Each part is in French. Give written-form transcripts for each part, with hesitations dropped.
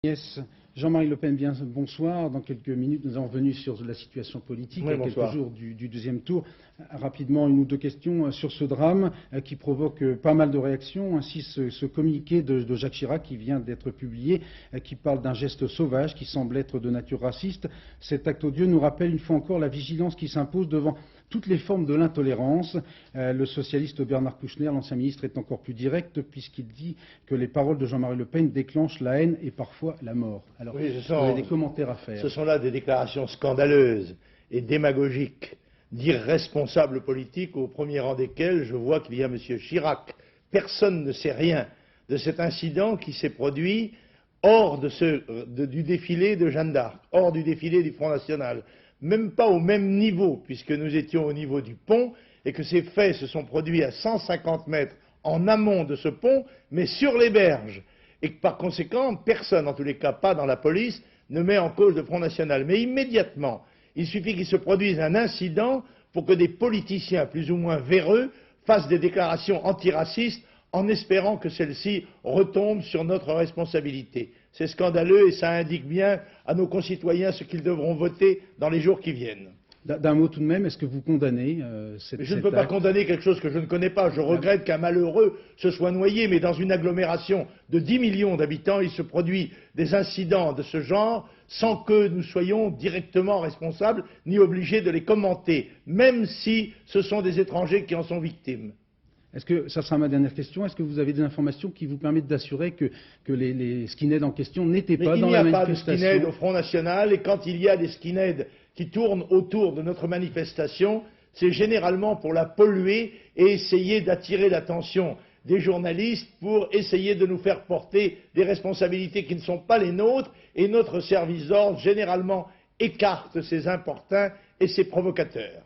Yes. Jean-Marie Le Pen, bien bonsoir. Dans quelques minutes, nous allons revenir sur la situation politique à quelques jours du deuxième tour. Rapidement, une ou deux questions sur ce drame qui provoque pas mal de réactions. Ainsi, ce communiqué de Jacques Chirac qui vient d'être publié, qui parle d'un geste sauvage qui semble être de nature raciste. Cet acte odieux nous rappelle une fois encore la vigilance qui s'impose devant toutes les formes de l'intolérance. Le socialiste Bernard Kouchner, l'ancien ministre, est encore plus direct puisqu'il dit que les paroles de Jean-Marie Le Pen déclenchent la haine et parfois la mort. Alors, oui, vous avez des commentaires à faire. Ce sont là des déclarations scandaleuses et démagogiques d'irresponsables politiques, au premier rang desquels je vois qu'il y a M. Chirac. Personne ne sait rien de cet incident qui s'est produit hors du défilé de Jeanne d'Arc, hors du défilé du Front National. Même pas au même niveau, puisque nous étions au niveau du pont, et que ces faits se sont produits à 150 mètres en amont de ce pont, mais sur les berges. Et que par conséquent, personne, en tous les cas pas dans la police, ne met en cause le Front National. Mais immédiatement, il suffit qu'il se produise un incident pour que des politiciens plus ou moins véreux fassent des déclarations antiracistes en espérant que celles-ci retombent sur notre responsabilité. C'est scandaleux et ça indique bien à nos concitoyens ce qu'ils devront voter dans les jours qui viennent. D'un mot tout de même, est-ce que vous condamnez cette Je ne peux pas condamner quelque chose que je ne connais pas. Je regrette qu'un malheureux se soit noyé, mais dans une agglomération de 10 millions d'habitants, il se produit des incidents de ce genre sans que nous soyons directement responsables ni obligés de les commenter, même si ce sont des étrangers qui en sont victimes. Est-ce que, ça sera ma dernière question, est-ce que vous avez des informations qui vous permettent d'assurer que les skinheads en question n'étaient pas dans la manifestation? Il n'y a pas de skinheads au Front National, et quand il y a des skinheads qui tournent autour de notre manifestation, c'est généralement pour la polluer et essayer d'attirer l'attention des journalistes pour essayer de nous faire porter des responsabilités qui ne sont pas les nôtres, et notre service d'ordre généralement écarte ces importuns et ces provocateurs.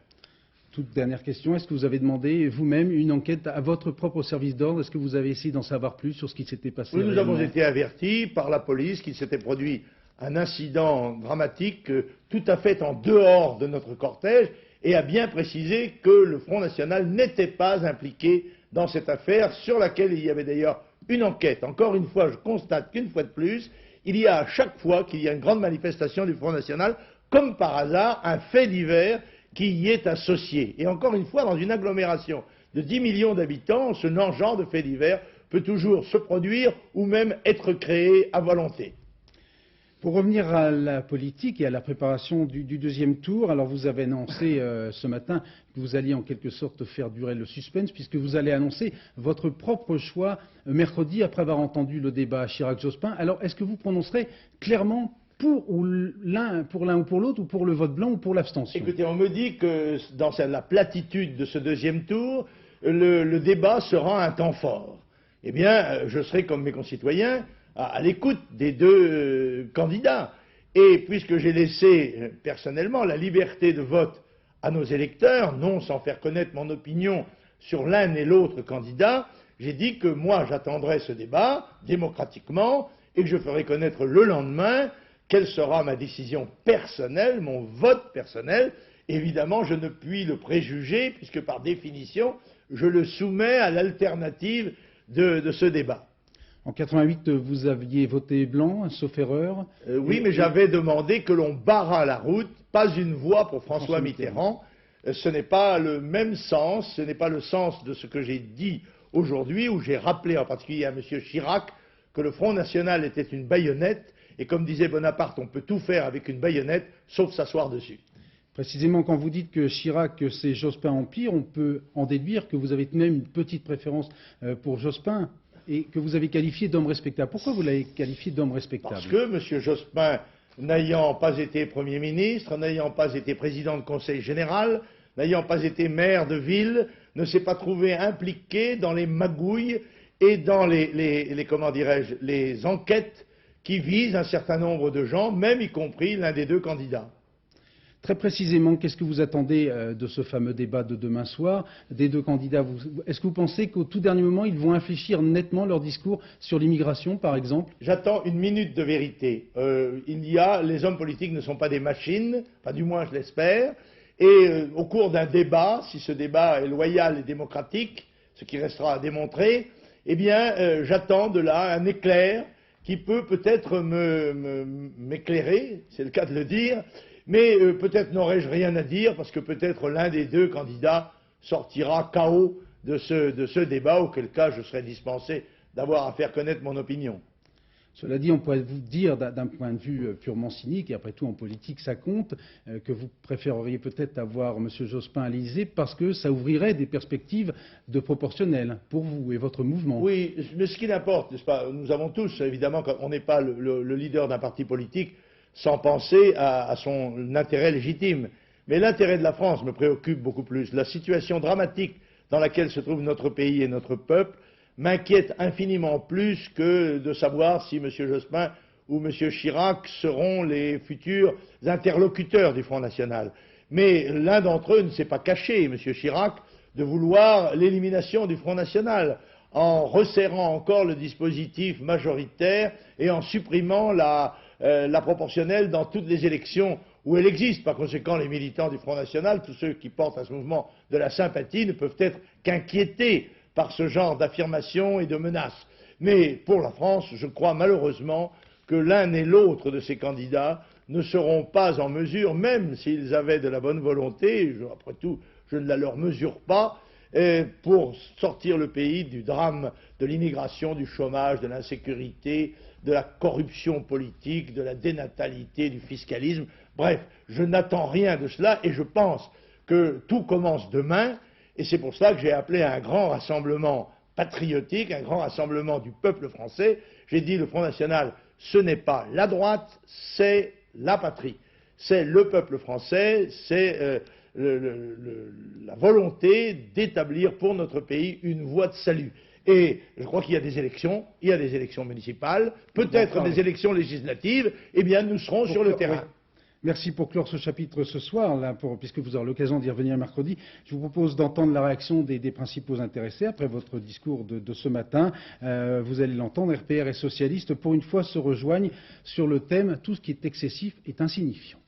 Toute dernière question, est-ce que vous avez demandé vous-même une enquête à votre propre service d'ordre? Est-ce que vous avez essayé d'en savoir plus sur ce qui s'était passé? Oui, nous avons été avertis par la police qu'il s'était produit un incident dramatique tout à fait en dehors de notre cortège, et a bien précisé que le Front National n'était pas impliqué dans cette affaire, sur laquelle il y avait d'ailleurs une enquête. Encore une fois, je constate qu'une fois de plus, il y a à chaque fois qu'il y a une grande manifestation du Front National, comme par hasard, un fait divers qui y est associé. Et encore une fois, dans une agglomération de 10 millions d'habitants, ce genre de fait divers peut toujours se produire ou même être créé à volonté. Pour revenir à la politique et à la préparation du deuxième tour, alors vous avez annoncé ce matin que vous alliez en quelque sorte faire durer le suspense, puisque vous allez annoncer votre propre choix mercredi après avoir entendu le débat Chirac-Jospin. Alors est-ce que vous prononcerez clairement pour l'un ou pour l'autre, ou pour le vote blanc ou pour l'abstention? Écoutez, on me dit que dans la platitude de ce deuxième tour, le débat sera un temps fort. Eh bien, je serai comme mes concitoyens à l'écoute des deux candidats. Et puisque j'ai laissé personnellement la liberté de vote à nos électeurs, non sans faire connaître mon opinion sur l'un et l'autre candidat, j'ai dit que moi j'attendrai ce débat démocratiquement et que je ferai connaître le lendemain quelle sera ma décision personnelle, mon vote personnel. Évidemment, je ne puis le préjuger puisque par définition, je le soumets à l'alternative de ce débat. En 88, vous aviez voté blanc, sauf erreur. Oui, mais j'avais demandé que l'on barrât la route, pas une voix pour François Mitterrand. Ce n'est pas le même sens, ce n'est pas le sens de ce que j'ai dit aujourd'hui, où j'ai rappelé en particulier à M. Chirac que le Front National était une baïonnette, et comme disait Bonaparte, on peut tout faire avec une baïonnette, sauf s'asseoir dessus. Précisément, quand vous dites que Chirac, c'est Jospin Empire, on peut en déduire que vous avez même une petite préférence pour Jospin, et que vous avez qualifié d'homme respectable. Pourquoi vous l'avez qualifié d'homme respectable? Parce que M. Jospin, n'ayant pas été Premier ministre, n'ayant pas été président de Conseil général, n'ayant pas été maire de ville, ne s'est pas trouvé impliqué dans les magouilles et dans comment dirais-je, les enquêtes qui visent un certain nombre de gens, même y compris l'un des deux candidats. Très précisément, qu'est-ce que vous attendez de ce fameux débat de demain soir des deux candidats? Est-ce que vous pensez qu'au tout dernier moment, ils vont infléchir nettement leur discours sur l'immigration, par exemple? J'attends une minute de vérité. Les hommes politiques ne sont pas des machines, enfin du moins je l'espère, et au cours d'un débat, si ce débat est loyal et démocratique, ce qui restera à démontrer, eh bien j'attends de là un éclair qui peut peut-être m'éclairer, c'est le cas de le dire, mais peut-être n'aurais-je rien à dire parce que peut-être l'un des deux candidats sortira KO de ce débat, auquel cas je serai dispensé d'avoir à faire connaître mon opinion. Cela dit, on pourrait vous dire, d'un point de vue purement cynique, et après tout en politique ça compte, que vous préféreriez peut-être avoir M. Jospin à l'Élysée parce que ça ouvrirait des perspectives de proportionnel pour vous et votre mouvement. Oui, mais ce qui importe, n'est-ce pas, nous avons tous, évidemment, on n'est pas le leader d'un parti politique sans penser à son intérêt légitime. Mais l'intérêt de la France me préoccupe beaucoup plus. La situation dramatique dans laquelle se trouve notre pays et notre peuple m'inquiète infiniment plus que de savoir si M. Jospin ou M. Chirac seront les futurs interlocuteurs du Front National. Mais l'un d'entre eux ne s'est pas caché, M. Chirac, de vouloir l'élimination du Front National, en resserrant encore le dispositif majoritaire et en supprimant la proportionnelle dans toutes les élections où elle existe. Par conséquent, les militants du Front National, tous ceux qui portent à ce mouvement de la sympathie, ne peuvent être qu'inquiétés par ce genre d'affirmations et de menaces. Mais pour la France, je crois malheureusement que l'un et l'autre de ces candidats ne seront pas en mesure, même s'ils avaient de la bonne volonté, après tout, je ne la leur mesure pas, pour sortir le pays du drame de l'immigration, du chômage, de l'insécurité, de la corruption politique, de la dénatalité, du fiscalisme. Bref, je n'attends rien de cela et je pense que tout commence demain. Et c'est pour cela que j'ai appelé à un grand rassemblement patriotique, un grand rassemblement du peuple français. J'ai dit le Front National, ce n'est pas la droite, c'est la patrie. C'est le peuple français, c'est la volonté d'établir pour notre pays une voie de salut. Et je crois qu'il y a des élections, il y a des élections municipales, peut-être des élections législatives, eh bien nous serons sur le terrain. Merci pour clore ce chapitre ce soir, là, puisque vous aurez l'occasion d'y revenir mercredi. Je vous propose d'entendre la réaction des principaux intéressés après votre discours de ce matin. Vous allez l'entendre, RPR et socialistes, pour une fois, se rejoignent sur le thème « Tout ce qui est excessif est insignifiant ».